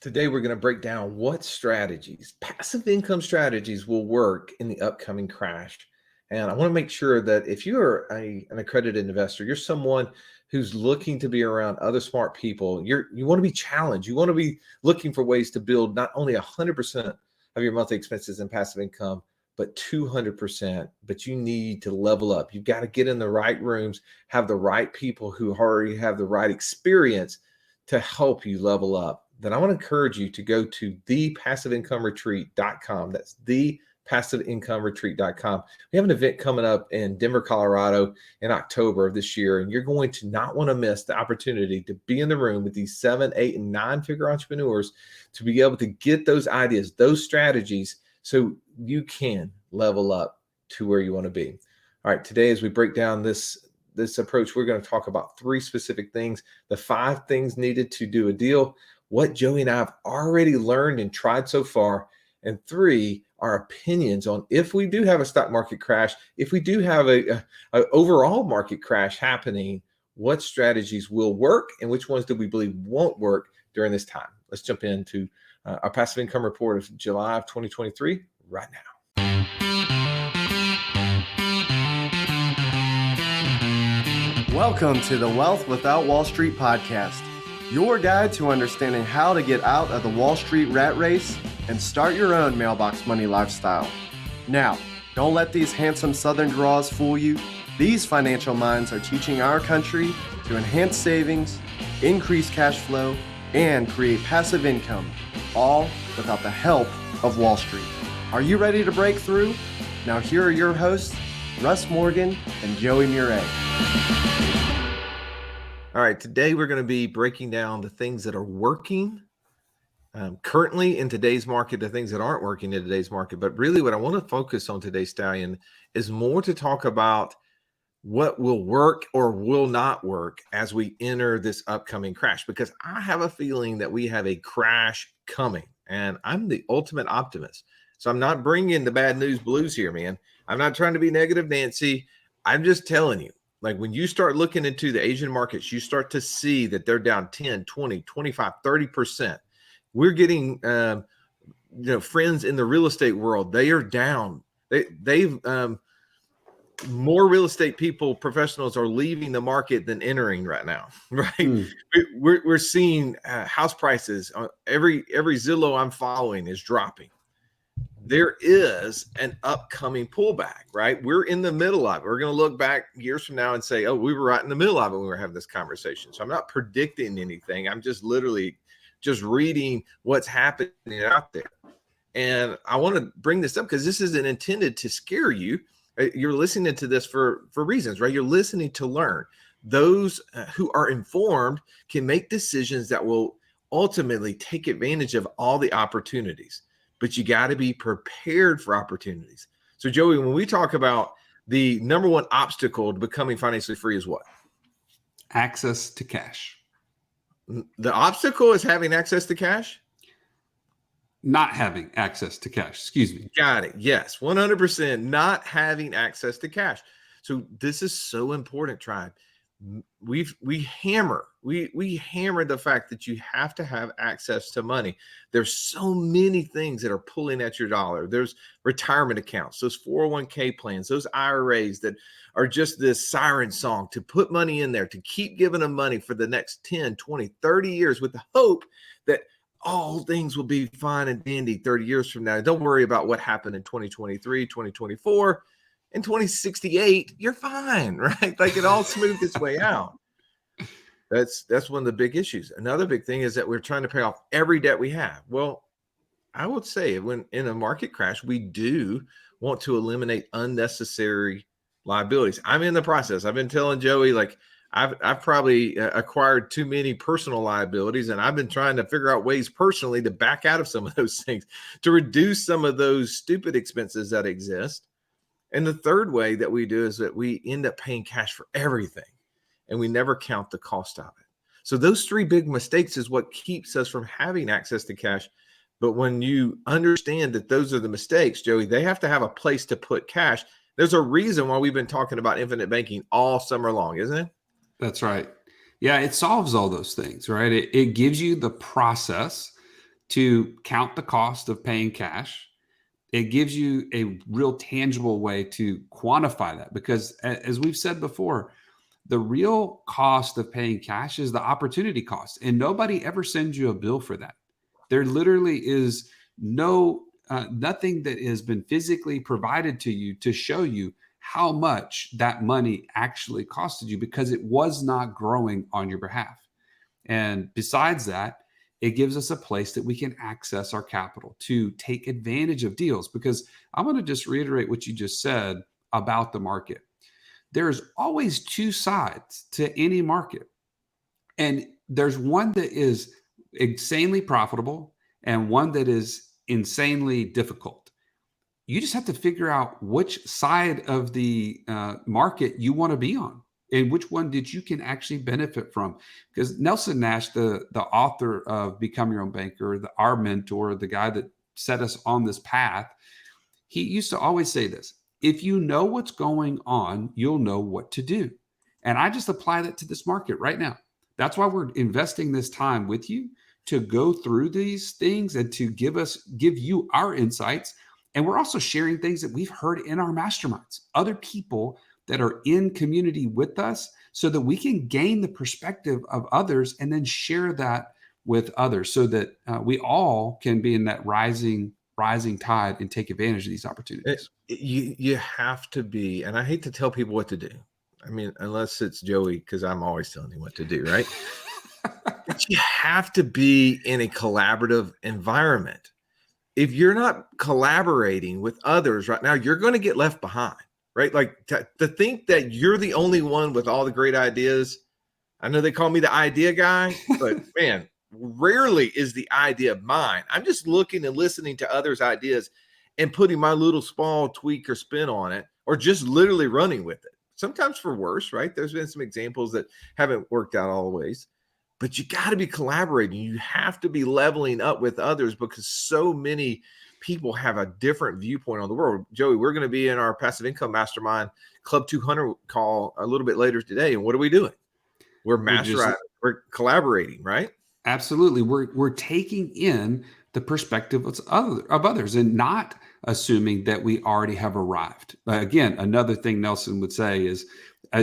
Today, we're going to break down what strategies, passive income strategies, will work in the upcoming crash. And I want to make sure that if you're an accredited investor, you're someone who's looking to be around other smart people. You want to be challenged. You want to be looking for ways to build not only 100% of your monthly expenses in passive income, but 200%. But you need to level up. You've got to get in the right rooms, have the right people who already have the right experience to help you level up. Then I want to encourage you to go to thepassiveincomeretreat.com. That's thepassiveincomeretreat.com. We have an event coming up in Denver, Colorado in October of this year, and you're going to not want to miss the opportunity to be in the room with these 7, 8, and 9-figure entrepreneurs to be able to get those ideas, those strategies, so you can level up to where you want to be. All right, today as we break down this approach, we're going to talk about 3 specific things, the 5 things needed to do a deal, what Joey and I have already learned and tried so far, and 3, our opinions on if we do have a stock market crash, if we do have a overall market crash happening, what strategies will work and which ones do we believe won't work during this time. Let's jump into our passive income report of July of 2023 right now. Welcome to the Wealth Without Wall Street podcast, your guide to understanding how to get out of the Wall Street rat race and start your own mailbox money lifestyle. Now, don't let these handsome Southern draws fool you. These financial minds are teaching our country to enhance savings, increase cash flow, and create passive income, all without the help of Wall Street. Are you ready to break through? Now here are your hosts, Russ Morgan and Joey Murray. All right, today we're going to be breaking down the things that are working currently in today's market, the things that aren't working in today's market. But really what I want to focus on today, Stallion, is more to talk about what will work or will not work as we enter this upcoming crash, because I have a feeling that we have a crash coming, and I'm the ultimate optimist. So I'm not bringing the bad news blues here, man. I'm not trying to be negative Nancy. I'm just telling you. Like when you start looking into the Asian markets, you start to see that they're down 10, 20, 25, 30%. We're getting, friends in the real estate world, they are down. They've more real estate people, professionals are leaving the market than entering right now, right? We're seeing house prices. Every Zillow I'm following is dropping. There is an upcoming pullback, right? We're in the middle of it. We're going to look back years from now and say, oh, we were right in the middle of it when we were having this conversation. So I'm not predicting anything. I'm just literally just reading what's happening out there. And I want to bring this up because this isn't intended to scare you. You're listening to this for reasons, right? You're listening to learn. Those who are informed can make decisions that will ultimately take advantage of all the opportunities. But you got to be prepared for opportunities. So, Joey, when we talk about the number one obstacle to becoming financially free is what? Access to cash. The obstacle is having access to cash? Not having access to cash. Excuse me. Got it. Yes, 100% not having access to cash. So this is so important, Tribe. We hammer the fact that you have to have access to money. There's so many things that are pulling at your dollar. There's retirement accounts, those 401k plans, those IRAs that are just this siren song to put money in there, to keep giving them money for the next 10, 20, 30 years with the hope that all things will be fine and dandy 30 years from now. Don't worry about what happened in 2023, 2024. In 2068, you're fine, right? Like it all smoothed its way out. That's one of the big issues. Another big thing is that we're trying to pay off every debt we have. Well, I would say when in a market crash, we do want to eliminate unnecessary liabilities. I'm in the process. I've been telling Joey, like I've probably acquired too many personal liabilities, and I've been trying to figure out ways personally to back out of some of those things, to reduce some of those stupid expenses that exist. And the third way that we do is that we end up paying cash for everything, and we never count the cost of it. So those 3 big mistakes is what keeps us from having access to cash. But when you understand that those are the mistakes, Joey, they have to have a place to put cash. There's a reason why we've been talking about infinite banking all summer long, isn't it? That's right. Yeah, it solves all those things, right? It gives you the process to count the cost of paying cash. It gives you a real tangible way to quantify that, because as we've said before, the real cost of paying cash is the opportunity cost, and nobody ever sends you a bill for that. There literally is nothing that has been physically provided to you to show you how much that money actually costed you, because it was not growing on your behalf. And besides that, it gives us a place that we can access our capital to take advantage of deals. Because I want to just reiterate what you just said about the market. There's always two sides to any market. And there's one that is insanely profitable and one that is insanely difficult. You just have to figure out which side of the market you want to be on, and which one that you can actually benefit from. Because Nelson Nash, the author of Become Your Own Banker, our mentor, the guy that set us on this path, he used to always say this: if you know what's going on, you'll know what to do. And I just apply that to this market right now. That's why we're investing this time with you, to go through these things and to give you our insights. And we're also sharing things that we've heard in our masterminds, other people that are in community with us, so that we can gain the perspective of others and then share that with others, so that we all can be in that rising tide and take advantage of these opportunities. You have to be, and I hate to tell people what to do. I mean, unless it's Joey, because I'm always telling him what to do, right? But you have to be in a collaborative environment. If you're not collaborating with others right now, you're going to get left behind, right? Like to think that you're the only one with all the great ideas. I know they call me the idea guy, but man, rarely is the idea mine. I'm just looking and listening to others' ideas and putting my little small tweak or spin on it, or just literally running with it. Sometimes for worse, right? There's been some examples that haven't worked out all the ways. But you got to be collaborating. You have to be leveling up with others, because so many people have a different viewpoint on the world. Joey, we're going to be in our passive income mastermind Club 200 call a little bit later today. And what are we doing? We're collaborating, right? Absolutely. We're taking in the perspective of others and not assuming that we already have arrived. Again, another thing Nelson would say is,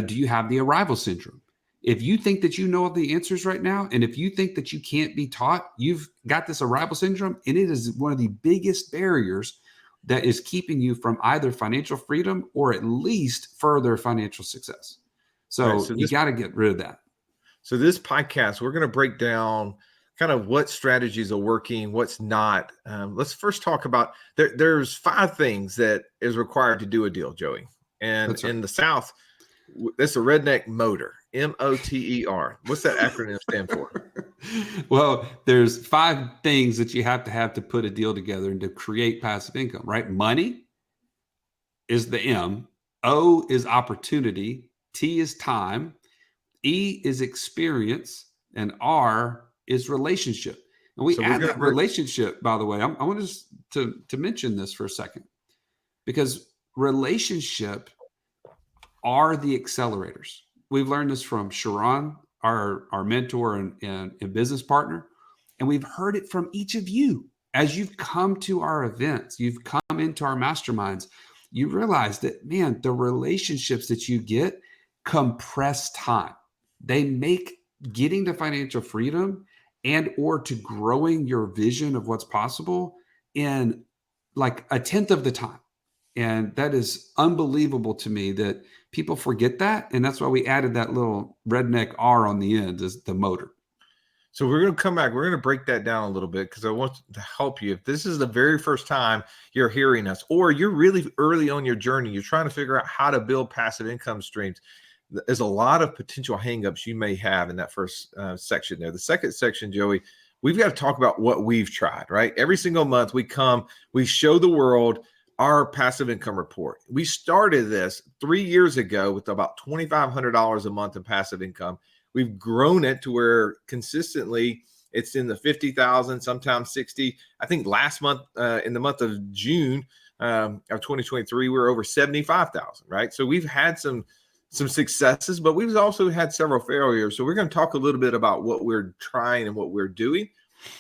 do you have the arrival syndrome? If you think that you know all the answers right now, and if you think that you can't be taught, you've got this arrival syndrome, and it is one of the biggest barriers that is keeping you from either financial freedom or at least further financial success. So you got to get rid of that. So this podcast, we're going to break down kind of what strategies are working, what's not. Let's first talk about there's 5 things that is required to do a deal, Joey. And right. In the South, that's a redneck motor, MOTER. What's that acronym stand for? Well, there's 5 things that you have to put a deal together and to create passive income, right? Money is the M. O is opportunity. T is time. E is experience, and R is relationship. And we add that relationship, by the way. I want to mention this for a second, because relationship are the accelerators. We've learned this from Sharon, our mentor and business partner, and we've heard it from each of you. As you've come to our events, you've come into our masterminds, you realize that, man, the relationships that you get compress time. They make getting to financial freedom and or to growing your vision of what's possible in like a 1/10 of the time. And that is unbelievable to me that people forget that. And that's why we added that little redneck R on the end as the motor. So we're going to come back. We're going to break that down a little bit, because I want to help you. If this is the very first time you're hearing us, or you're really early on your journey, you're trying to figure out how to build passive income streams, there's a lot of potential hangups you may have in that first section there. The second section, Joey, we've got to talk about what we've tried, right? Every single month we come, we show the world our passive income report. We started this 3 years ago with about $2,500 a month in passive income. We've grown it to where consistently it's in the 50,000, sometimes 60. I think last month, in the month of June of 2023, we were over 75,000, right? So we've had some successes, but we've also had several failures. So we're going to talk a little bit about what we're trying and what we're doing.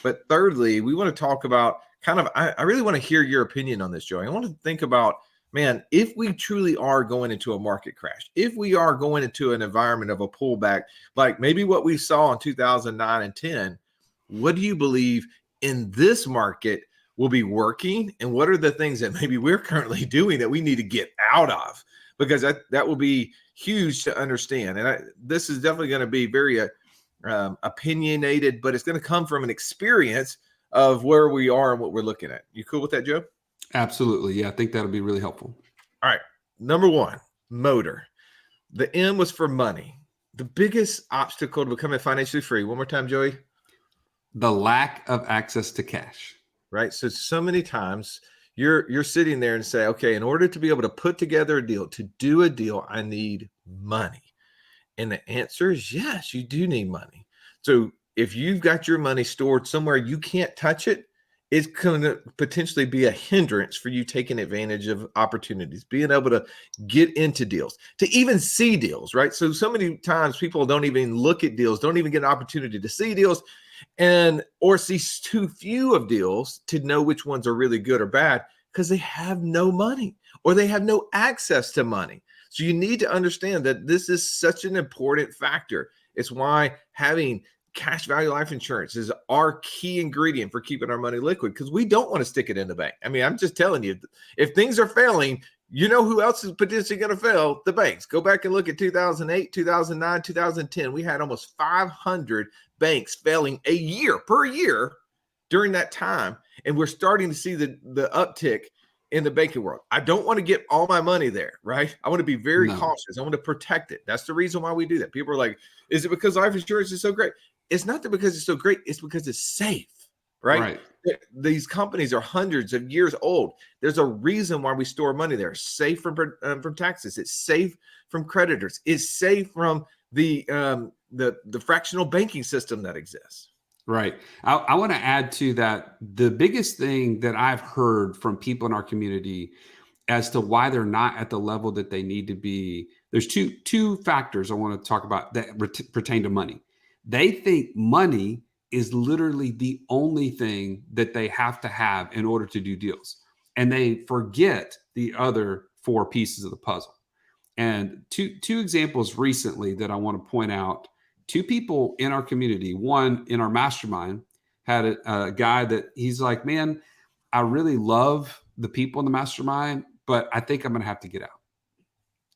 But thirdly, we want to talk about I really want to hear your opinion on this, Joey. I want to think about, man, if we truly are going into a market crash, if we are going into an environment of a pullback, like maybe what we saw in 2009 and 10, what do you believe in this market will be working? And what are the things that maybe we're currently doing that we need to get out of? Because that will be huge to understand. And this is definitely going to be very opinionated, but it's going to come from an experience of where we are and what we're looking at. You cool with that, Joe? Absolutely. Yeah, I think that'll be really helpful. All right. Number one, motor. The M was for money. The biggest obstacle to becoming financially free. One more time, Joey. The lack of access to cash. Right. So many times you're sitting there and say, okay, in order to be able to put together a deal, to do a deal, I need money. And the answer is yes, you do need money. So if you've got your money stored somewhere you can't touch it, it's going to potentially be a hindrance for you taking advantage of opportunities, being able to get into deals, to even see deals, right? So many times people don't even look at deals, don't even get an opportunity to see deals, or see too few of deals to know which ones are really good or bad because they have no money or they have no access to money. So you need to understand that this is such an important factor. It's why having cash value life insurance is our key ingredient for keeping our money liquid, because we don't want to stick it in the bank. I mean, I'm just telling you, if things are failing, you know who else is potentially going to fail? The banks. Go back and look at 2008, 2009, 2010. We had almost 500 banks failing per year during that time. And we're starting to see the uptick in the banking world. I don't want to get all my money there, right? I want to be very cautious. I want to protect it. That's the reason why we do that. People are like, is it because life insurance is so great? It's not that because it's so great. It's because it's safe, right? These companies are hundreds of years old. There's a reason why we store money there. It's safe from taxes. It's safe from creditors. It's safe from the fractional banking system that exists. Right. I want to add to that. The biggest thing that I've heard from people in our community as to why they're not at the level that they need to be, there's two factors I want to talk about that pertain to money. They think money is literally the only thing that they have to have in order to do deals. And they forget the other four pieces of the puzzle. And two examples recently that I want to point out. Two people in our community, one in our mastermind, had a guy that he's like, man, I really love the people in the mastermind, but I think I'm going to have to get out.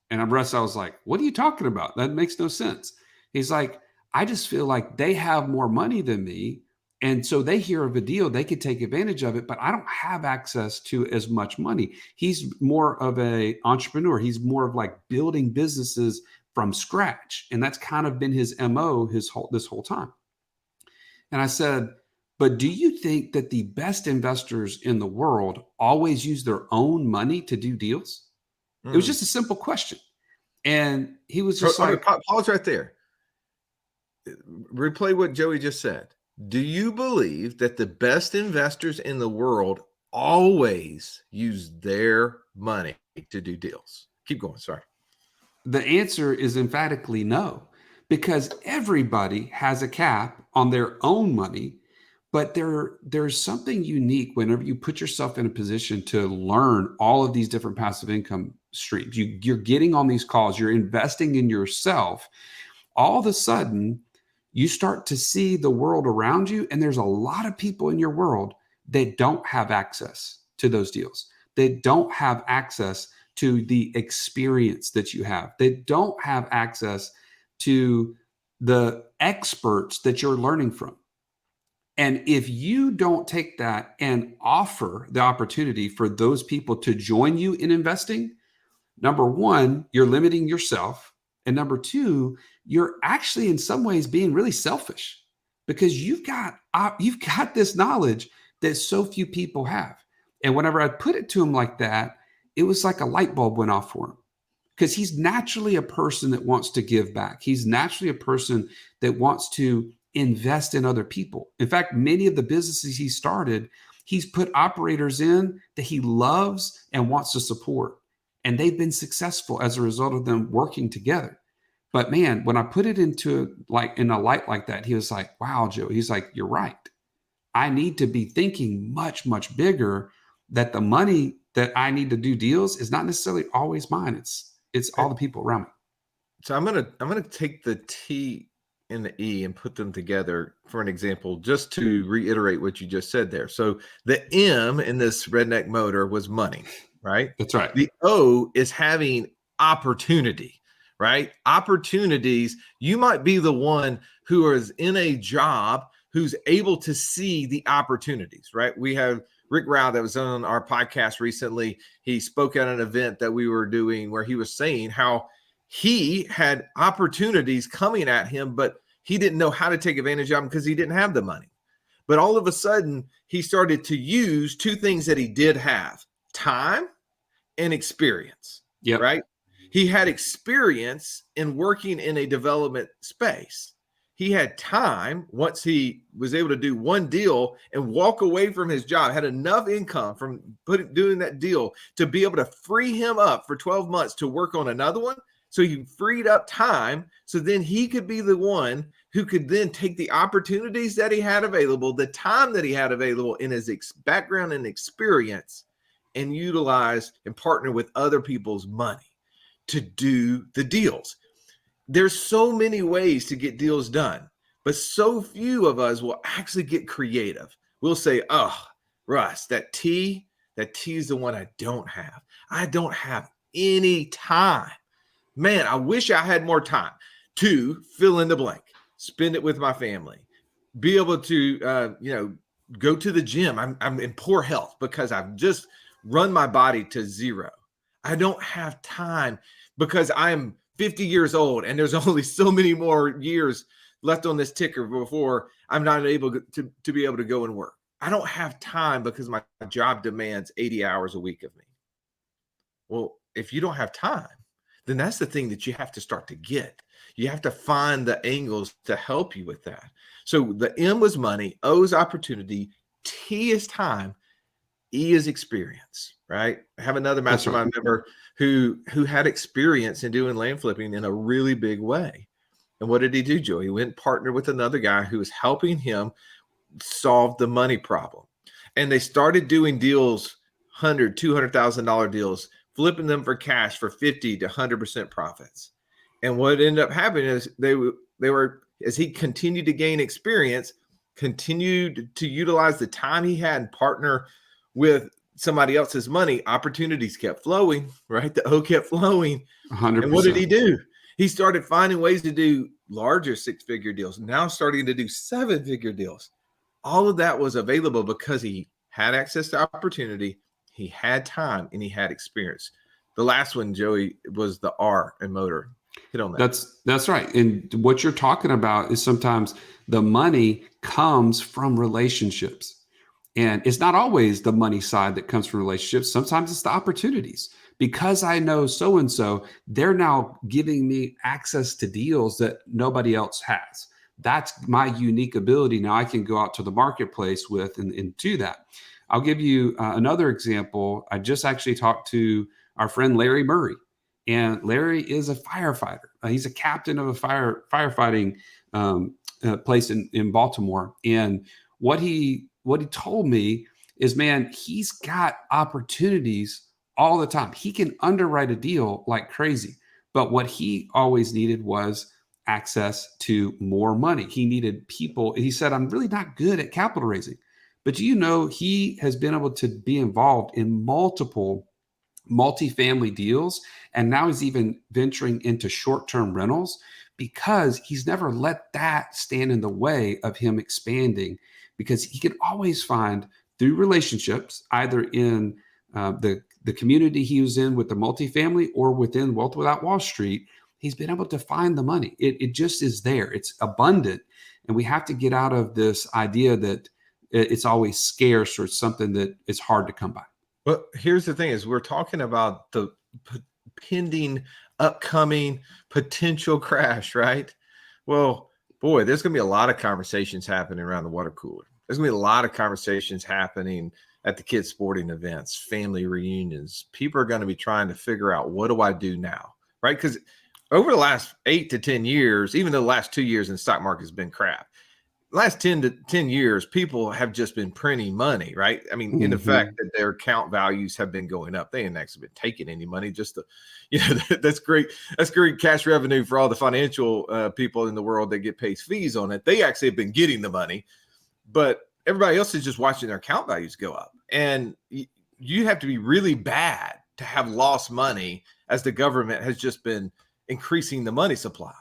And I was like, what are you talking about? That makes no sense. He's like, I just feel like they have more money than me. And so they hear of a deal, they could take advantage of it, but I don't have access to as much money. He's more of an entrepreneur. He's more of like building businesses from scratch. And that's kind of been his MO this whole time. And I said, but do you think that the best investors in the world always use their own money to do deals? It was just a simple question. And he was just pause right there. Replay what Joey just said. Do you believe that the best investors in the world always use their money to do deals? Keep going. Sorry. The answer is emphatically no, because everybody has a cap on their own money, but there's something unique whenever you put yourself in a position to learn all of these different passive income streams. You're getting on these calls, you're investing in yourself. All of a sudden, you start to see the world around you, and there's a lot of people in your world that don't have access to those deals. They don't have access to the experience that you have. They don't have access to the experts that you're learning from. And if you don't take that and offer the opportunity for those people to join you in investing, number one, you're limiting yourself. And number two, you're actually in some ways being really selfish because you've got this knowledge that so few people have. And whenever I put it to him like that, it was like a light bulb went off for him, because he's naturally a person that wants to give back. He's naturally a person that wants to invest in other people. In fact, many of the businesses he started, he's put operators in that he loves and wants to support. And they've been successful as a result of them working together. But man, when I put it into in a light like that, he was like, wow, Joe, he's like, you're right. I need to be thinking much, much bigger, that the money that I need to do deals is not necessarily always mine. It's all the people around me. So I'm gonna take the T and the E and put them together for an example, just to reiterate what you just said there. So the M in this redneck motor was money, right? That's right. The O is having opportunity, right? Opportunities. You might be the one who is in a job who's able to see the opportunities, right? We have Rick Rao that was on our podcast recently. He spoke at an event that we were doing where he was saying how he had opportunities coming at him, but he didn't know how to take advantage of them because he didn't have the money. But all of a sudden, he started to use two things that he did have: time and experience. Yep. Right? He had experience in working in a development space. He had time once he was able to do one deal and walk away from his job, had enough income from doing that deal to be able to free him up for 12 months to work on another one. So he freed up time. So then he could be the one who could then take the opportunities that he had available, the time that he had available in his background and experience, and utilize and partner with other people's money to do the deals. There's so many ways to get deals done, but so few of us will actually get creative. We'll say, oh, Russ, that T is the one I don't have. I don't have any time. Man, I wish I had more time to fill in the blank, spend it with my family, be able to, go to the gym. I'm in poor health because I've just run my body to zero. I don't have time because I'm 50 years old and there's only so many more years left on this ticker before I'm not able to be able to go and work. I don't have time because my job demands 80 hours a week of me. Well, if you don't have time, then that's the thing that you have to start to get. You have to find the angles to help you with that. So the M was money, O is opportunity, T is time, E is experience, right? I have another mastermind member who had experience in doing land flipping in a really big way. And what did he do, Joe? He went and partnered with another guy who was helping him solve the money problem. And they started doing deals, $100,000, $200,000 deals, flipping them for cash for 50 to 100% profits. And what ended up happening is they were, as he continued to gain experience, continued to utilize the time he had and partner with somebody else's money, opportunities kept flowing, right? The O kept flowing. 100%. And what did he do? He started finding ways to do larger six-figure deals, now starting to do seven-figure deals. All of that was available because he had access to opportunity, he had time, and he had experience. The last one, Joey, was the R in motor. Hit on that. That's right. And what you're talking about is sometimes the money comes from relationships. And it's not always the money side that comes from relationships. Sometimes it's the opportunities. Because I know so-and-so, they're now giving me access to deals that nobody else has. That's my unique ability. Now I can go out to the marketplace with and do that. I'll give you another example. I just actually talked to our friend Larry Murray. And Larry is a firefighter. He's a captain of a firefighting place in Baltimore. And what he told me is, man, he's got opportunities all the time. He can underwrite a deal like crazy. But what he always needed was access to more money. He needed people. He said, I'm really not good at capital raising. But do you know, he has been able to be involved in multiple multifamily deals. And now he's even venturing into short-term rentals because he's never let that stand in the way of him expanding, because he can always find through relationships, either in the community he was in with the multifamily or within Wealth Without Wall Street, he's been able to find the money. It just is there. It's abundant. And we have to get out of this idea that it's always scarce or something that is hard to come by. Well, here's the thing is we're talking about the pending, upcoming potential crash, right? Well, boy, there's going to be a lot of conversations happening around the water cooler. There's going to be a lot of conversations happening at the kids' sporting events, family reunions. People are going to be trying to figure out, what do I do now, right? Because over the last 8 to 10 years, even though the last 2 years in the stock market has been crap, last 10 years, people have just been printing money, right? I mean, in effect, that their account values have been going up. They ain't actually been taking any money, just to, that's great. That's great cash revenue for all the financial people in the world that get paid fees on it. They actually have been getting the money, but everybody else is just watching their account values go up. And you have to be really bad to have lost money as the government has just been increasing the money supply.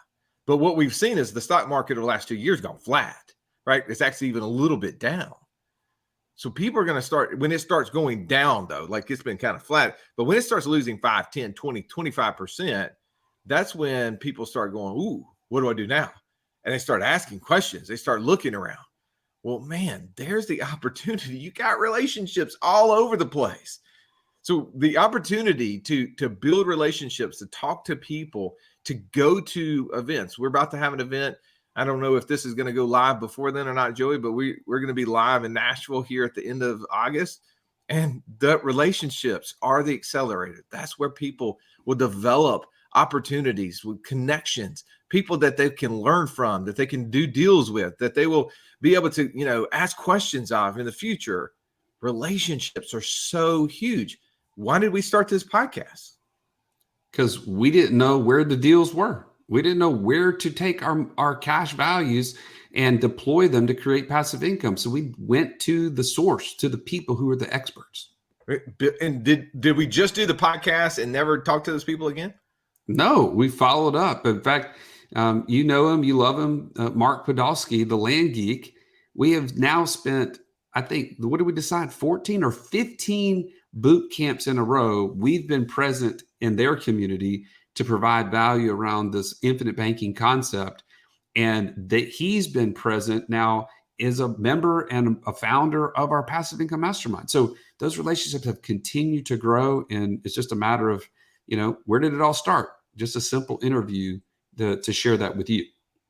But what we've seen is the stock market over the last 2 years gone flat, right? It's actually even a little bit down. So people are going to start, when it starts going down though, like it's been kind of flat, but when it starts losing 5, 10, 20, 25%, that's when people start going, ooh, what do I do now? And they start asking questions. They start looking around. Well, man, there's the opportunity. You got relationships all over the place. So the opportunity to build relationships, to talk to people, to go to events. We're about to have an event. I don't know if this is going to go live before then or not, Joey, but we're going to be live in Nashville here at the end of August. And the relationships are the accelerator. That's where people will develop opportunities with connections, people that they can learn from, that they can do deals with, that they will be able to, ask questions of in the future. Relationships are so huge. Why did we start this podcast? Because we didn't know where the deals were. We didn't know where to take our cash values and deploy them to create passive income. So we went to the source, to the people who are the experts. And did we just do the podcast and never talk to those people again? No, we followed up. In fact, you know him, you love him, Mark Podolsky, the land geek. We have now spent, I think, what did we decide? 14 or 15 boot camps in a row. We've been present in their community to provide value around this infinite banking concept. And that he's been present now is a member and a founder of our passive income mastermind. So those relationships have continued to grow. And it's just a matter of, where did it all start? Just a simple interview to share that with you.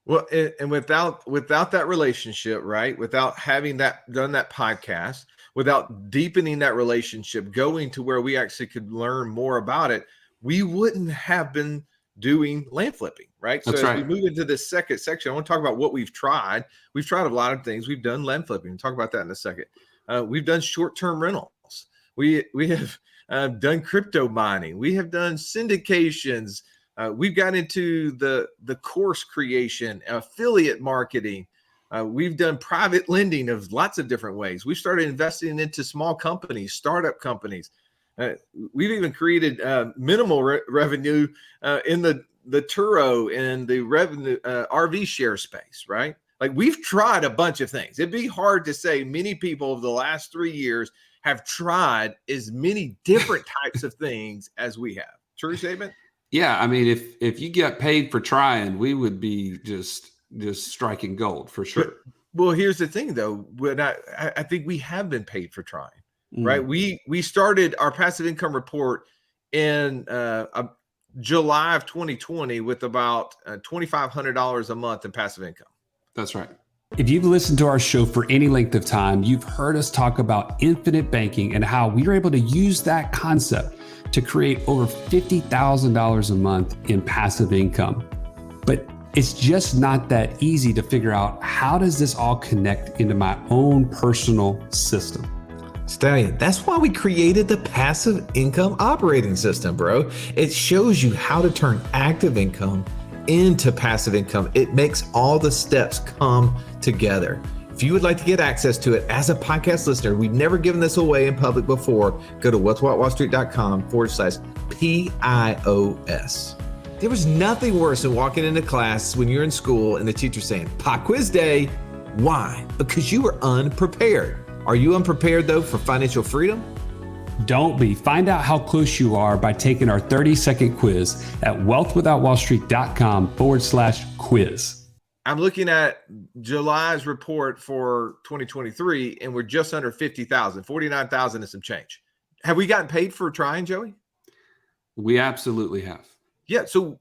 Well, and without that relationship, right? Without having done that podcast, without deepening that relationship, going to where we actually could learn more about it, we wouldn't have been doing land flipping, right? That's so as right. we move into this second section, I want to talk about what we've tried. We've tried a lot of things. We've done land flipping. We'll talk about that in a second. We've done short-term rentals. We have done crypto mining. We have done syndications. We've got into the course creation, affiliate marketing. We've done private lending of lots of different ways. We've started investing into small companies, startup companies. We've even created minimal revenue in the Turo and the revenue RV share space, right? Like we've tried a bunch of things. It'd be hard to say many people over the last 3 years have tried as many different types of things as we have. True statement? Yeah, I mean, if you get paid for trying, we would be just striking gold for sure. Well, here's the thing, though. When I think we have been paid for trying, right? We started our passive income report in July of 2020 with about $2,500 a month in passive income. That's right. If you've listened to our show for any length of time, you've heard us talk about infinite banking and how we are able to use that concept to create over $50,000 a month in passive income. But it's just not that easy to figure out, how does this all connect into my own personal system? Stallion, that's why we created the passive income operating system, bro. It shows you how to turn active income into passive income. It makes all the steps come together. If you would like to get access to it as a podcast listener, we've never given this away in public before, go to what'swhatwallstreet.com/PIOS. There was nothing worse than walking into class when you're in school and the teacher saying, Pop quiz day. Why? Because you were unprepared. Are you unprepared though for financial freedom? Don't be. Find out how close you are by taking our 30-second quiz at wealthwithoutwallstreet.com/quiz. I'm looking at July's report for 2023, and we're just under 50,000, 49,000 and some change. Have we gotten paid for trying, Joey? We absolutely have. Yeah. So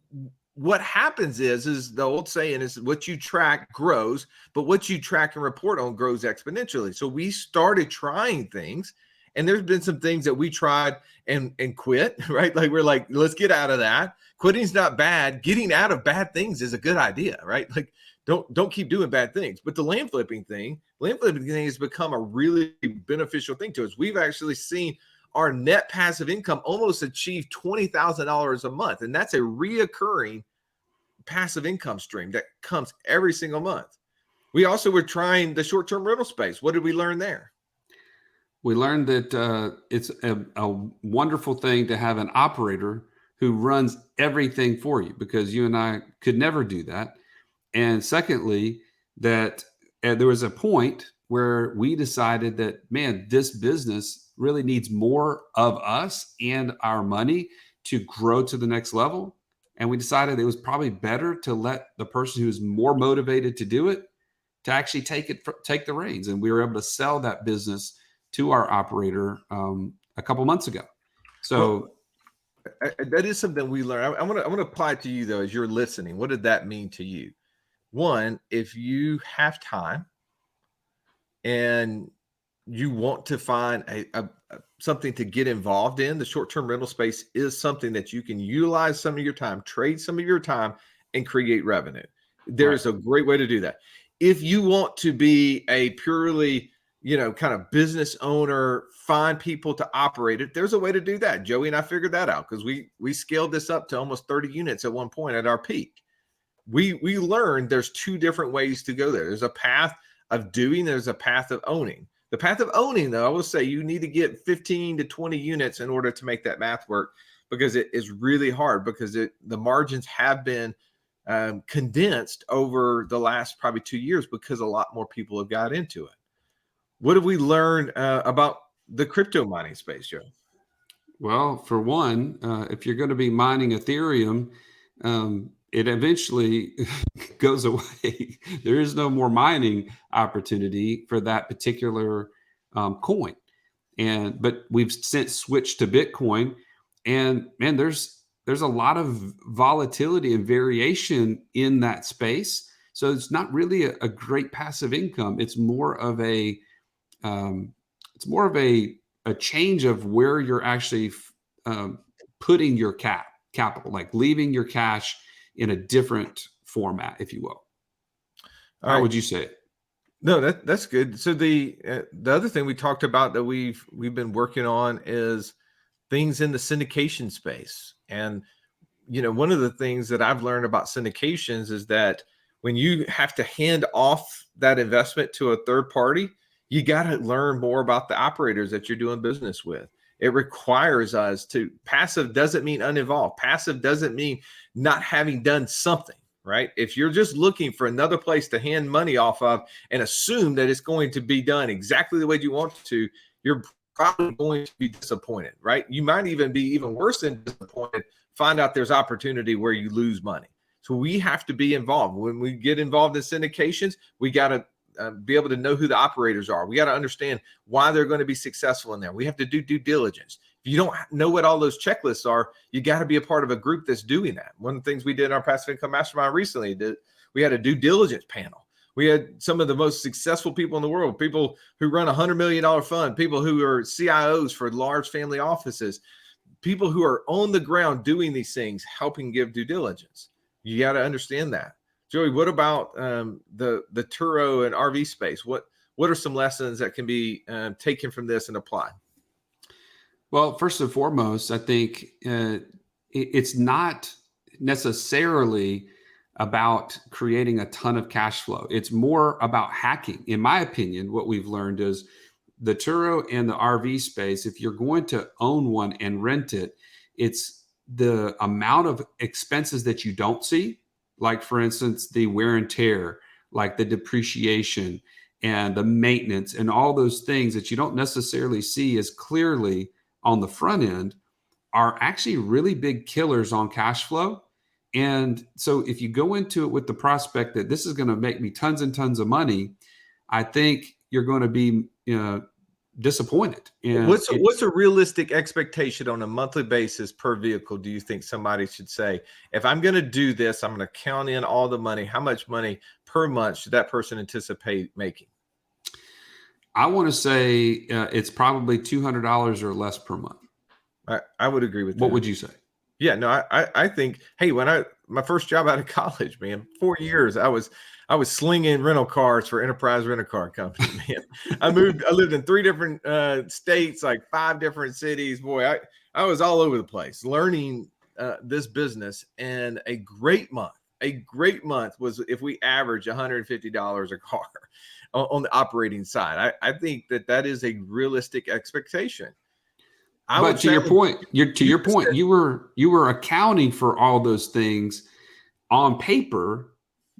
what happens is the old saying is what you track grows, but what you track and report on grows exponentially. So we started trying things, and there's been some things that we tried and quit, right? Like we're like, let's get out of that. Quitting's not bad. Getting out of bad things is a good idea, right? Like don't keep doing bad things. But the land flipping thing has become a really beneficial thing to us. We've actually seen our net passive income almost achieve $20,000 a month, and that's a reoccurring passive income stream that comes every single month. We also were trying the short-term rental space. What did we learn there? We learned that it's a wonderful thing to have an operator who runs everything for you, because you and I could never do that. And secondly, that there was a point where we decided that, man, this business really needs more of us and our money to grow to the next level. And we decided it was probably better to let the person who's more motivated to do it to actually take the reins. And we were able to sell that business to our operator a couple months ago. So that is something we learned. I want to apply it to you though, as you're listening. What did that mean to you? One, if you have time and you want to find something to get involved in, the short-term rental space is something that you can utilize some of your time, trade some of your time, and create revenue. There's a great way to do that. If you want to be a purely, kind of business owner, find people to operate it, there's a way to do that. Joey and I figured that out because we scaled this up to almost 30 units at one point at our peak. We learned there's two different ways to go there. There's a path of doing, there's a path of owning. The path of owning, though, I will say you need to get 15 to 20 units in order to make that math work, because it is really hard, because the margins have been condensed over the last probably 2 years because a lot more people have got into it. What have we learned about the crypto mining space, Joe? Well, for one, if you're going to be mining Ethereum, it eventually goes away. There is no more mining opportunity for that particular coin. But we've since switched to Bitcoin, and man, there's a lot of volatility and variation in that space. So it's not really a great passive income. It's more of a change of where you're actually putting your capital, like leaving your cash in a different format, if you will. How would you say it? No, that's good. So the other thing we talked about that we've been working on is things in the syndication space. And one of the things that I've learned about syndications is that when you have to hand off that investment to a third party, you got to learn more about the operators that you're doing business with. It requires us to, passive doesn't mean uninvolved. Passive doesn't mean not having done something, right? If you're just looking for another place to hand money off of and assume that it's going to be done exactly the way you want to, you're probably going to be disappointed, right? You might even be even worse than disappointed, find out there's opportunity where you lose money. So we have to be involved. When we get involved in syndications, we got to be able to know who the operators are. We got to understand why they're going to be successful in there. We have to do due diligence. If you don't know what all those checklists are, you got to be a part of a group that's doing that. One of the things we did in our passive income mastermind recently, we had a due diligence panel. We had some of the most successful people in the world, people who run $100 million fund, people who are CIOs for large family offices, people who are on the ground doing these things, helping give due diligence. You got to understand that. Joey, what about the Turo and RV space? What are some lessons that can be taken from this and applied? Well, first and foremost, I think it's not necessarily about creating a ton of cash flow. It's more about hacking. In my opinion, what we've learned is the Turo and the RV space, if you're going to own one and rent it, it's the amount of expenses that you don't see. Like, for instance, the wear and tear, like the depreciation and the maintenance and all those things that you don't necessarily see as clearly on the front end are actually really big killers on cash flow. And so if you go into it with the prospect that this is going to make me tons and tons of money, I think you're going to be disappointed. And what's a realistic expectation on a monthly basis per vehicle? Do you think somebody should say, if I'm going to do this, I'm going to count in all the money, how much money per month should that person anticipate making? I want to say it's probably $200 or less per month. I would agree with that. What would you say? Yeah, no, I think, hey, my first job out of college, man, 4 years, I was I was slinging rental cars for Enterprise Rent a Car Company, man. I lived in 3 different states, like 5 different cities. Boy, I was all over the place learning this business. And a great month was if we average $150 a car on the operating side. I think that is a realistic expectation. But to your point, you were accounting for all those things on paper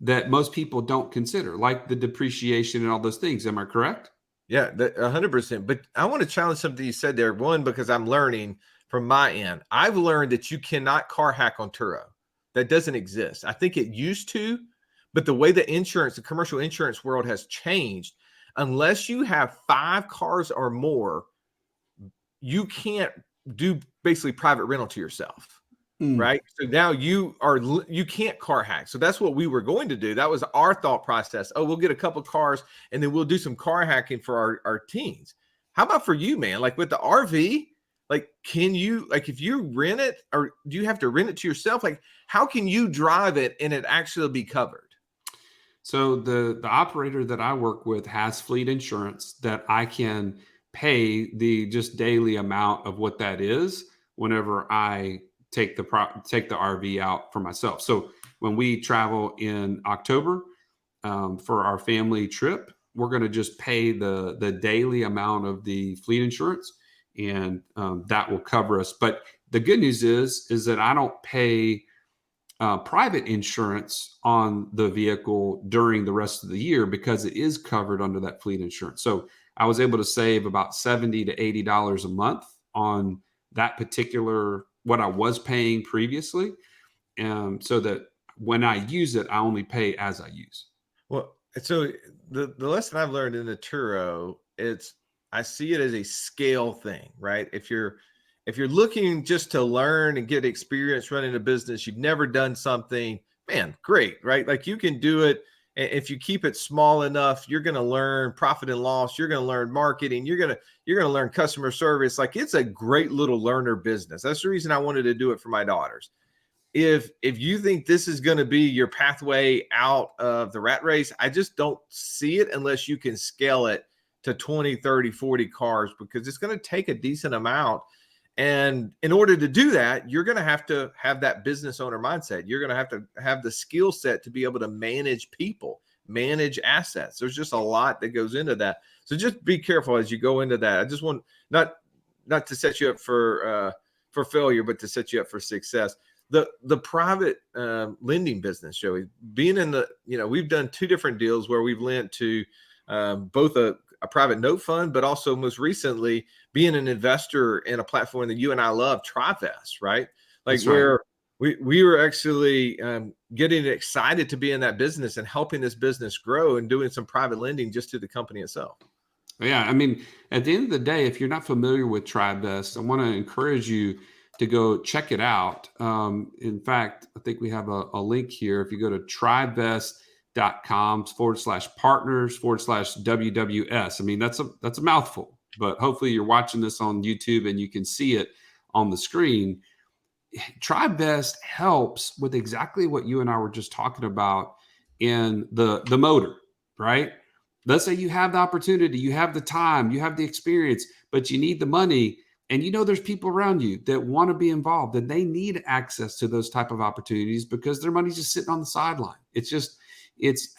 that most people don't consider, like the depreciation and all those things. Am I correct? Yeah, 100%. But I want to challenge something you said there. One, because I'm learning from my end. I've learned that you cannot car hack on Turo. That doesn't exist. I think it used to, but the way the commercial insurance world has changed, unless you have 5 cars or more, you can't do basically private rental to yourself. Right. So now you can't car hack. So that's what we were going to do. That was our thought process. Oh, we'll get a couple cars and then we'll do some car hacking for our teens. How about for you, man? Like with the RV, like, can you, like, if you rent it, or do you have to rent it to yourself? Like, how can you drive it and it actually be covered? So the operator that I work with has fleet insurance that I can pay the just daily amount of what that is whenever I take the RV out for myself. So when we travel in October for our family trip, we're going to just pay the daily amount of the fleet insurance, and that will cover us. But the good news is that I don't pay private insurance on the vehicle during the rest of the year because it is covered under that fleet insurance. So I was able to save about $70 to $80 a month on that particular, what I was paying previously. So that when I use it, I only pay as I use. Well, so the lesson I've learned in the Turo, I see it as a scale thing, right? If you're looking just to learn and get experience running a business, you've never done something, man, great, right? Like you can do it. And if you keep it small enough, you're going to learn profit and loss. You're going to learn marketing. You're going to learn customer service. Like it's a great little learner business. That's the reason I wanted to do it for my daughters. If you think this is going to be your pathway out of the rat race, I just don't see it unless you can scale it to 20, 30, 40 cars, because it's going to take a decent amount. And in order to do that, you're going to have that business owner mindset. You're going to have the skill set to be able to manage people, manage assets. There's just a lot that goes into that. So just be careful as you go into that. I just want not to set you up for failure, but to set you up for success. The private lending business, Joey, being in we've done 2 different deals where we've lent to both a private note fund, but also most recently being an investor in a platform that you and I love, TriVest, right? Like that's where right. we were actually getting excited to be in that business and helping this business grow and doing some private lending just to the company itself. Yeah. I mean, at the end of the day, if you're not familiar with TriVest, I want to encourage you to go check it out. In fact, I think we have a link here. If you go to trivest.com/partners/WWS. I mean, that's a mouthful, but hopefully you're watching this on YouTube and you can see it on the screen. TriVest helps with exactly what you and I were just talking about in the motor, right? Let's say you have the opportunity, you have the time, you have the experience, but you need the money. And there's people around you that want to be involved, and they need access to those type of opportunities because their money's just sitting on the sideline. It's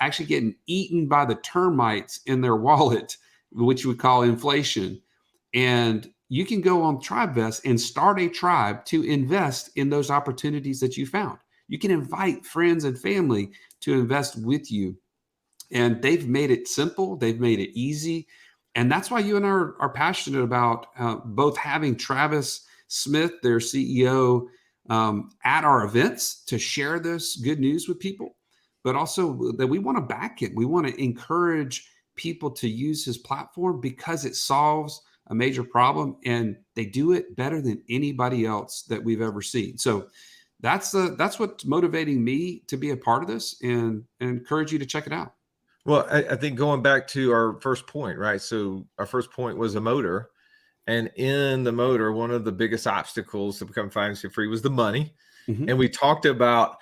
actually getting eaten by the termites in their wallet, which we call inflation. And you can go on TribeVest and start a tribe to invest in those opportunities that you found. You can invite friends and family to invest with you. And they've made it simple. They've made it easy. And that's why you and I are passionate about both having Travis Smith, their CEO, at our events to share this good news with people, but also that we want to back it. We want to encourage people to use his platform because it solves a major problem, and they do it better than anybody else that we've ever seen. So that's what's motivating me to be a part of this, and encourage you to check it out. Well, I think going back to our first point, right? So our first point was a motor. And in the motor, one of the biggest obstacles to become financially free was the money. Mm-hmm. And we talked about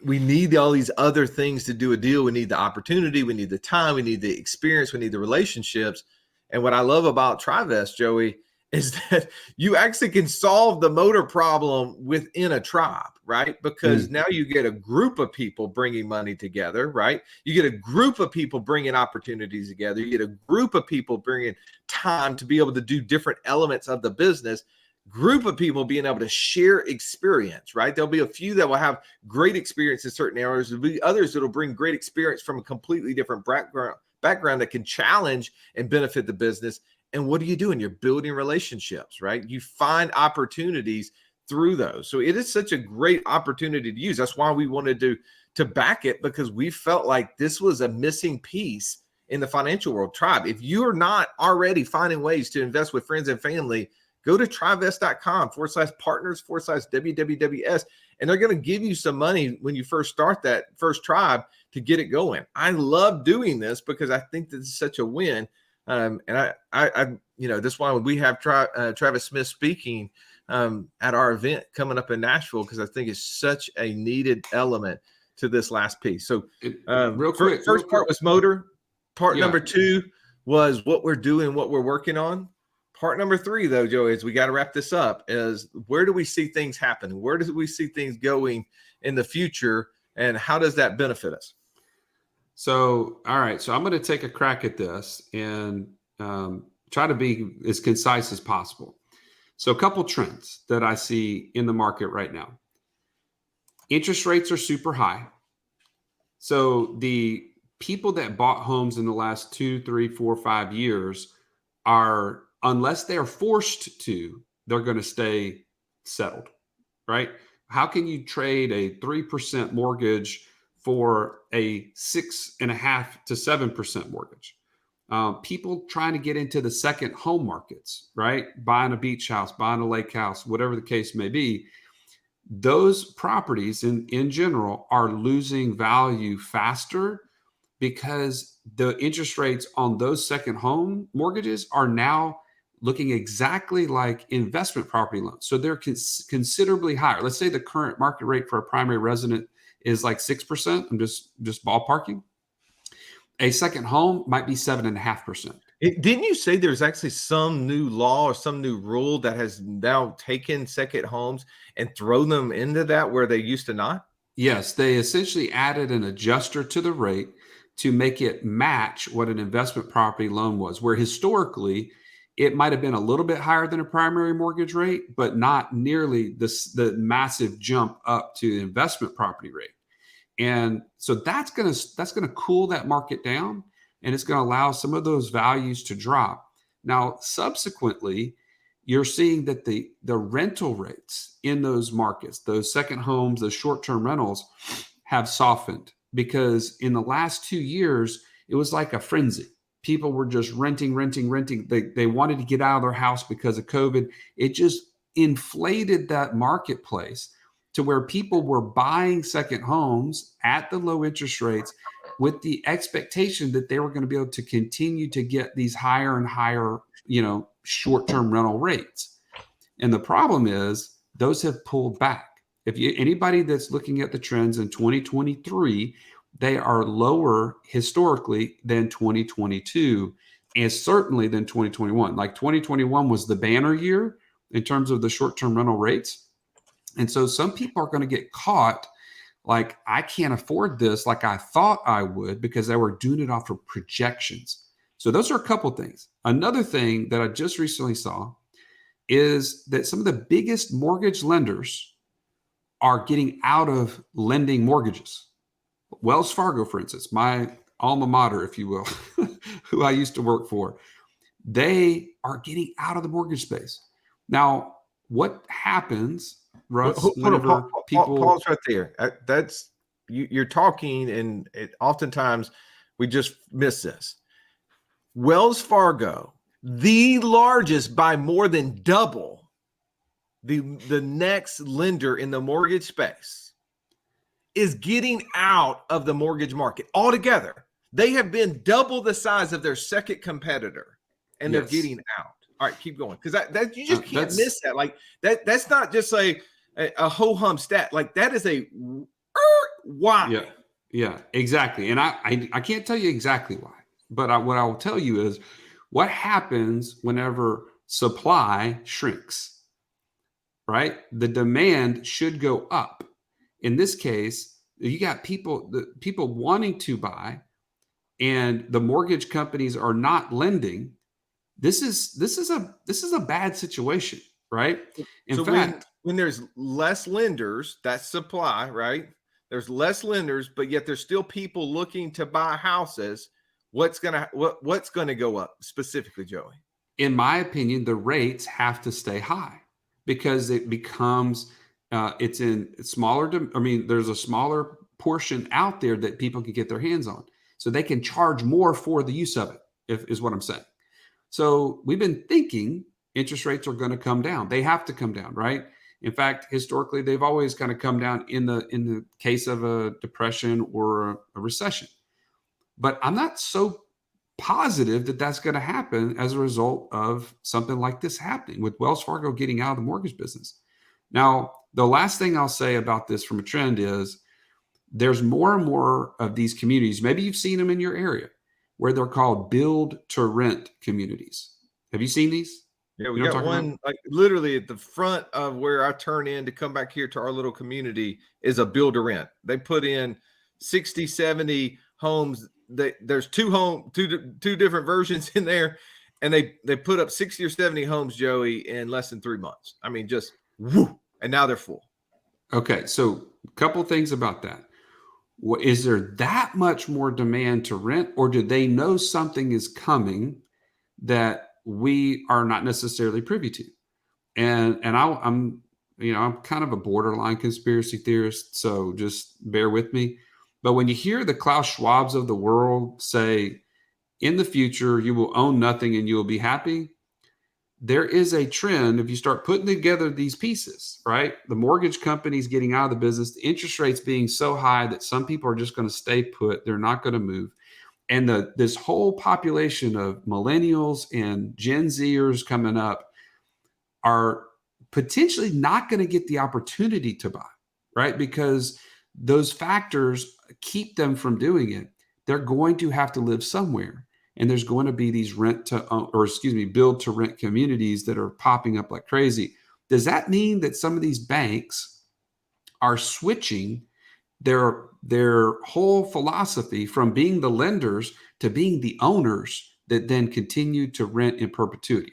we need all these other things to do a deal. We need the opportunity, we need the time, we need the experience, we need the relationships. And what I love about TriVest, Joey, is that you actually can solve the motor problem within a tribe, right? Because now you get a group of people bringing money together, right? You get a group of people bringing opportunities together. You get a group of people bringing time to be able to do different elements of the business. Group of people being able to share experience, right? There'll be a few that will have great experience in certain areas. There'll be others that'll bring great experience from a completely different background that can challenge and benefit the business. And what are you doing? You're building relationships, right? You find opportunities through those. So it is such a great opportunity to use. That's why we wanted to back it, because we felt like this was a missing piece in the financial world. Tribe, if you're not already finding ways to invest with friends and family, go to trivest.com/partners/WWWS, and they're going to give you some money when you first start that first tribe to get it going. I love doing this because I think this is such a win. And I this is why we have Travis Smith speaking at our event coming up in Nashville, because I think it's such a needed element to this last piece. So real quick, first part was motor. Part number 2 was what we're doing, what we're working on. Part number 3, though, Joey, is we got to wrap this up, is where do we see things happening? Where do we see things going in the future, and how does that benefit us? So, all right. So I'm going to take a crack at this and try to be as concise as possible. So a couple trends that I see in the market right now. Interest rates are super high. So the people that bought homes in the last 2, 3, 4, 5 years are, unless they're forced to, they're going to stay settled, right? How can you trade a 3% mortgage for a 6.5% to 7% mortgage? People trying to get into the second home markets, right? Buying a beach house, buying a lake house, whatever the case may be. Those properties in general are losing value faster because the interest rates on those second home mortgages are now looking exactly like investment property loans. So they're considerably higher. Let's say the current market rate for a primary resident is like 6%. I'm just ballparking. A second home might be 7.5%. Didn't you say there's actually some new law or some new rule that has now taken second homes and thrown them into that where they used to not? Yes, they essentially added an adjuster to the rate to make it match what an investment property loan was, where historically it might have been a little bit higher than a primary mortgage rate, but not nearly the massive jump up to the investment property rate. And so that's gonna cool that market down, and it's going to allow some of those values to drop. Now, subsequently, you're seeing that the rental rates in those markets, those second homes, those short-term rentals, have softened, because in the last 2 years, it was like a frenzy. People were just renting. They wanted to get out of their house because of COVID. It just inflated that marketplace to where people were buying second homes at the low interest rates with the expectation that they were going to be able to continue to get these higher and higher, short-term rental rates. And the problem is those have pulled back. Anybody that's looking at the trends in 2023, they are lower historically than 2022, and certainly than 2021. Like 2021 was the banner year in terms of the short-term rental rates. And so some people are going to get caught like, I can't afford this like I thought I would, because they were doing it off of projections. So those are a couple things. Another thing that I just recently saw is that some of the biggest mortgage lenders are getting out of lending mortgages. Wells Fargo, for instance, my alma mater, if you will, who I used to work for, they are getting out of the mortgage space. Now, what happens, Russ, whenever people pause right there? That's you're talking, and oftentimes we just miss this. Wells Fargo, the largest by more than double the next lender in the mortgage space, is getting out of the mortgage market altogether. They have been double the size of their second competitor, and they're getting out. All right, keep going, because that you just can't miss that. Like that's not just a ho hum stat. Like that is a Why? Yeah, exactly. And I can't tell you exactly why, but what I will tell you is what happens whenever supply shrinks, right? The demand should go up. In this case, you got people wanting to buy, and the mortgage companies are not lending. This is a bad situation, right? In So when fact, when there's less lenders, that's supply, right? There's less lenders, but yet there's still people looking to buy houses. What's gonna go up specifically, Joey? in my opinion, the rates have to stay high because it becomes it's in smaller. I mean, there's a smaller portion out there that people can get their hands on, so they can charge more for the use of it. If is what I'm saying. So we've been thinking interest rates are going to come down. They have to come down, right? In fact, historically, they've always kind of come down in the case of a depression or a recession. But I'm not so positive that that's going to happen as a result of something like this happening with Wells Fargo getting out of the mortgage business. Now, the last thing I'll say about this from a trend is there's more and more of these communities. Maybe you've seen them in your area where they're called build to rent communities. Have you seen these? Yeah, we You know what got I'm talking about? one like literally at the front of where I turn in to come back here to our little community is a build to rent. They put in 60, 70 homes. There's two different versions in there, and they put up 60 or 70 homes, Joey, in less than 3 months. I mean, just whoo, and now they're full. Okay, so a couple things about that. Is there that much more demand to rent, or do they know something is coming that we are not necessarily privy to? I'm kind of a borderline conspiracy theorist, so just bear with me. But when you hear the Klaus Schwabs of the world say, in the future, you will own nothing and you will be happy, there is a trend. If you start putting together these pieces, right? The mortgage companies getting out of the business, the interest rates being so high that some people are just going to stay put, they're not going to move. And this whole population of millennials and Gen Zers coming up are potentially not going to get the opportunity to buy, right? Because those factors keep them from doing it. They're going to have to live somewhere. And there's going to be these build to rent communities that are popping up like crazy. Does that mean that some of these banks are switching their whole philosophy from being the lenders to being the owners that then continue to rent in perpetuity?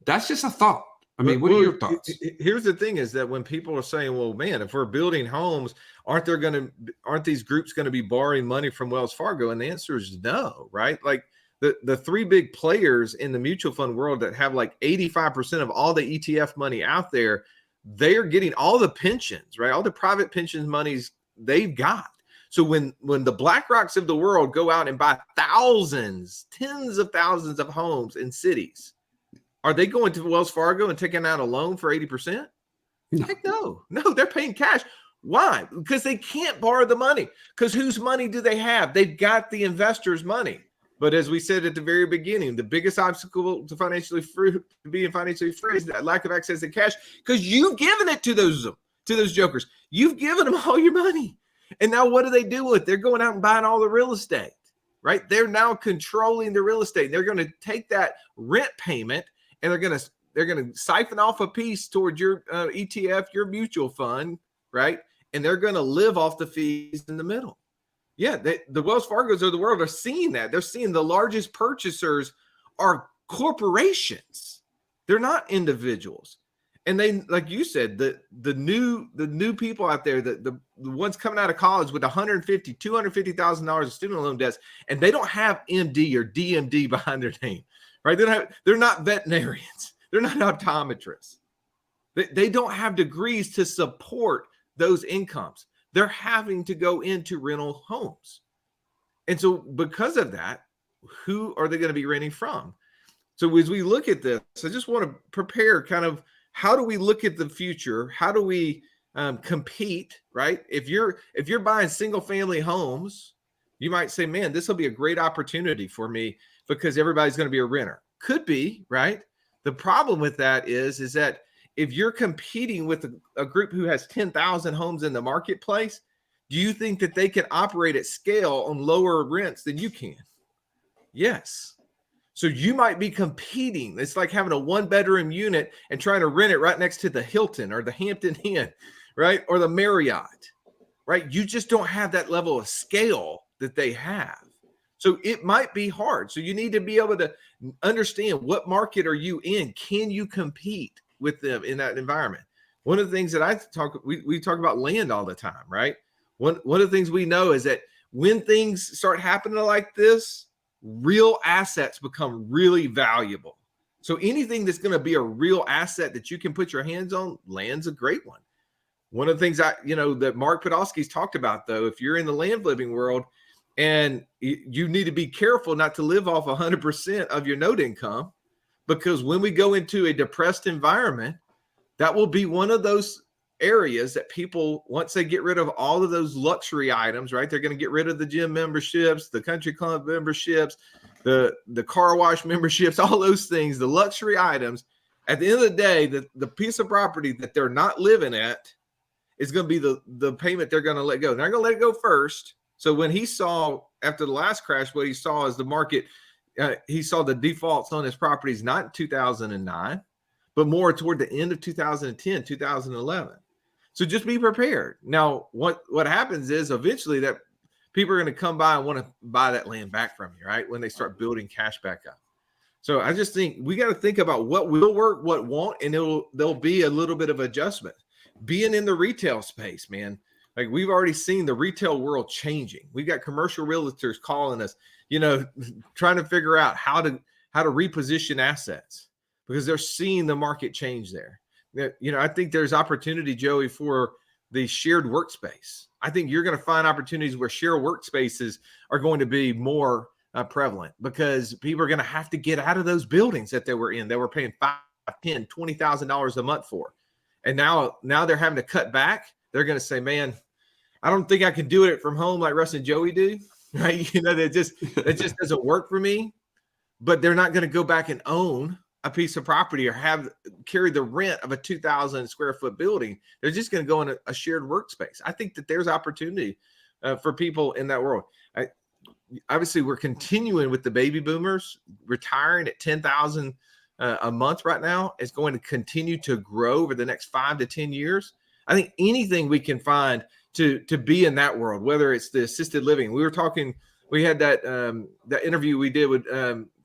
That's just a thought. I mean, what are your thoughts? Here's the thing: is that when people are saying, "Well, man, if we're building homes, aren't these groups going to be borrowing money from Wells Fargo?" And the answer is no, right? Like the three big players in the mutual fund world that have like 85% of all the ETF money out there, they are getting all the pensions, right? All the private pensions monies they've got. So when the BlackRocks of the world go out and buy thousands, tens of thousands of homes in cities, are they going to Wells Fargo and taking out a loan for 80%? No. Heck no. No, they're paying cash. Why? Because they can't borrow the money. Because whose money do they have? They've got the investors' money. But as we said at the very beginning, the biggest obstacle to being financially free is that lack of access to cash, because you've given it to those jokers. You've given them all your money. And now what do they do with it? They're going out and buying all the real estate, right? They're now controlling the real estate. They're going to take that rent payment and they're going to siphon off a piece towards your ETF, your mutual fund, right? And they're going to live off the fees in the middle. Yeah, the Wells Fargos of the world are seeing that. They're seeing the largest purchasers are corporations. They're not individuals. And they, like you said, the new people out there, the ones coming out of college with $150,000, $250,000 of student loan debts, and they don't have MD or DMD behind their name, right? They're not veterinarians. They're not optometrists. They don't have degrees to support those incomes. They're having to go into rental homes. And so because of that, who are they going to be renting from? So as we look at this, I just want to prepare kind of, how do we look at the future? How do we compete, right? If you're buying single family homes, you might say, man, this will be a great opportunity for me because everybody's going to be a renter. Could be, right? The problem with that is that if you're competing with a group who has 10,000 homes in the marketplace, Do you think that they can operate at scale on lower rents than you can? Yes. So you might be competing. It's like having a 1-bedroom unit and trying to rent it right next to the Hilton or the Hampton Inn, right? Or the Marriott, right? You just don't have that level of scale that they have. So it might be hard. So you need to be able to understand, what market are you in? Can you compete with them in that environment? One of the things that we talk about land all the time, right? One of the things we know is that when things start happening like this, real assets become really valuable. So anything that's going to be a real asset that you can put your hands on, land's a great one. One of the things that Mark Podolsky's talked about, though, if you're in the land flipping world, and you need to be careful not to live off 100% of your note income, because when we go into a depressed environment, that will be one of those areas that people, once they get rid of all of those luxury items, right? They're going to get rid of the gym memberships, the country club memberships, the car wash memberships, all those things, the luxury items. At the end of the day, the piece of property that they're not living at is going to be the payment they're going to let go. They're going to let it go first. So when he saw, after the last crash, what he saw is the market, he saw the defaults on his properties not in 2009, but more toward the end of 2010, 2011. So just be prepared. Now, what happens is eventually that people are going to come by and want to buy that land back from you, right? When they start building cash back up. So I just think we got to think about what will work, what won't, and there'll be a little bit of adjustment. Being in the retail space, man, like we've already seen the retail world changing. We've got commercial realtors calling us, trying to figure out how to reposition assets because they're seeing the market change there. I think there's opportunity, Joey, for the shared workspace. I think you're going to find opportunities where shared workspaces are going to be more prevalent because people are going to have to get out of those buildings that they were in. They were paying $5,000, $10,000, $20,000 a month for. And now they're having to cut back. They're going to say, man, I don't think I can do it from home like Russ and Joey do. Right? That just doesn't work for me. But they're not going to go back and own a piece of property or carry the rent of a 2,000 square foot building. They're just going to go in a shared workspace. I think that there's opportunity for people in that world. Obviously, we're continuing with the baby boomers retiring at 10,000 a month right now. It's going to continue to grow over the next 5 to 10 years. I think anything we can find to be in that world, whether it's the assisted living. We had that interview we did with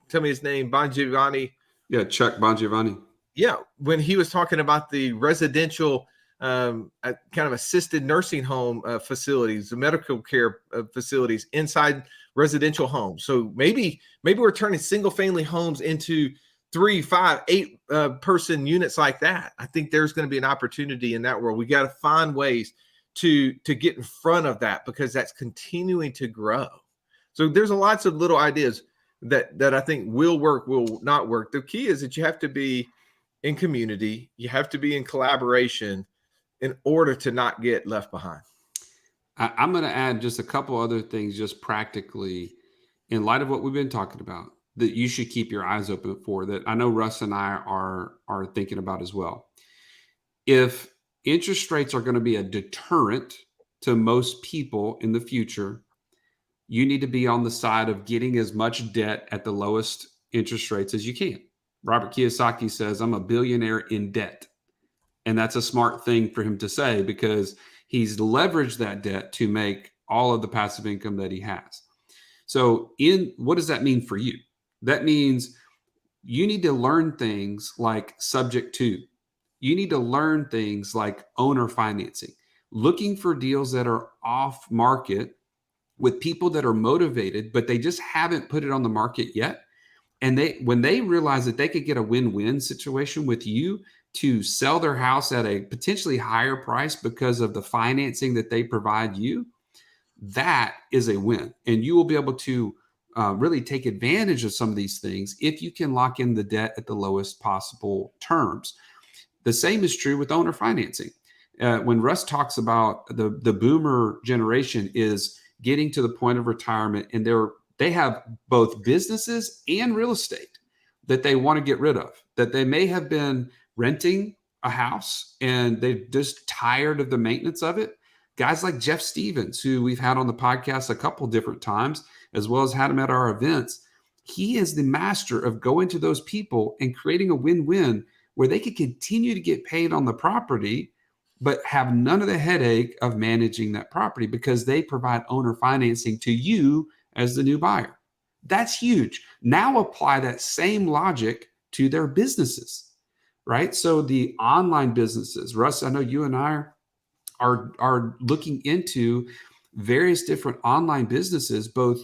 tell me his name, Bongiovanni. Yeah, Chuck Bongiovanni. Yeah, when he was talking about the residential kind of assisted nursing home facilities, the medical care facilities inside residential homes. So maybe we're turning single family homes into 3, 5, 8 person units like that. I think there's going to be an opportunity in that world. We got to find ways to get in front of that because that's continuing to grow. So there's lots of little ideas that I think will work, will not work. The key is that you have to be in community. You have to be in collaboration in order to not get left behind. I'm going to add just a couple other things, just practically, in light of what we've been talking about, that you should keep your eyes open for, that I know Russ and I are thinking about as well. If interest rates are going to be a deterrent to most people in the future, you need to be on the side of getting as much debt at the lowest interest rates as you can. Robert Kiyosaki says, I'm a billionaire in debt. And that's a smart thing for him to say because he's leveraged that debt to make all of the passive income that he has. So what does that mean for you? That means you need to learn things like subject to. You need to learn things like owner financing, looking for deals that are off market with people that are motivated, but they just haven't put it on the market yet. And when they realize that they could get a win-win situation with you to sell their house at a potentially higher price because of the financing that they provide you, that is a win. And you will be able to really take advantage of some of these things if you can lock in the debt at the lowest possible terms. The same is true with owner financing. When Russ talks about the boomer generation is getting to the point of retirement and they have both businesses and real estate that they want to get rid of, that they may have been renting a house and they're just tired of the maintenance of it. Guys like Jeff Stevens, who we've had on the podcast a couple different times, as well as had him at our events. He is the master of going to those people and creating a win-win where they can continue to get paid on the property, but have none of the headache of managing that property because they provide owner financing to you as the new buyer. That's huge. Now apply that same logic to their businesses, right? So the online businesses, Russ, I know you and I are looking into various different online businesses, both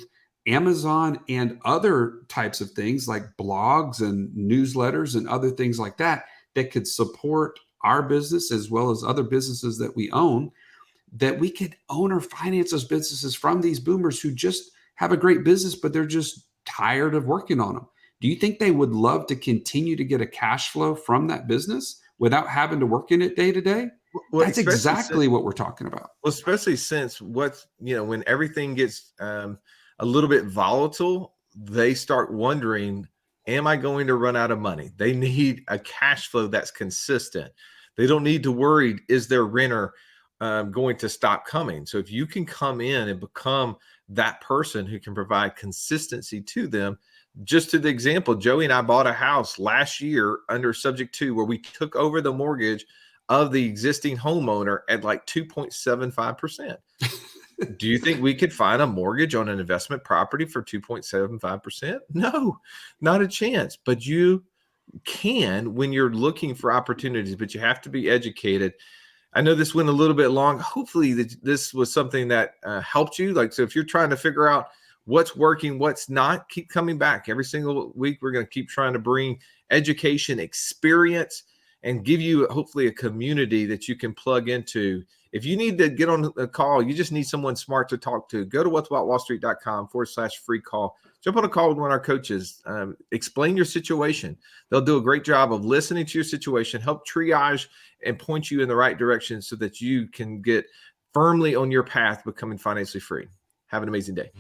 Amazon and other types of things like blogs and newsletters and other things like that, that could support our business as well as other businesses that we own, that we could own or finance those businesses from these boomers who just have a great business, but they're just tired of working on them. Do you think they would love to continue to get a cash flow from that business without having to work in it day to day? Well, That's exactly what we're talking about. Well, especially since when everything gets a little bit volatile, they start wondering, am I going to run out of money? They need a cash flow that's consistent. They don't need to worry, is their renter going to stop coming? So if you can come in and become that person who can provide consistency to them, just to the example, Joey and I bought a house last year under subject to where we took over the mortgage of the existing homeowner at like 2.75%. Do you think we could find a mortgage on an investment property for 2.75%? No, not a chance. But you can when you're looking for opportunities, but you have to be educated. I know this went a little bit long. Hopefully this was something that helped you. So if you're trying to figure out what's working, what's not, keep coming back. Every single week, we're going to keep trying to bring education, experience, and give you hopefully a community that you can plug into. If you need to get on a call, you just need someone smart to talk to, go to whatsaboutwallstreet.com/free call. Jump on a call with one of our coaches. Explain your situation. They'll do a great job of listening to your situation, help triage and point you in the right direction so that you can get firmly on your path becoming financially free. Have an amazing day.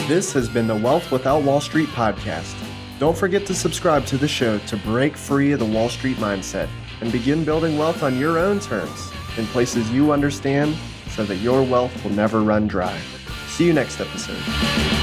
This has been the Wealth Without Wall Street podcast. Don't forget to subscribe to the show to break free of the Wall Street mindset and begin building wealth on your own terms in places you understand so that your wealth will never run dry. See you next episode.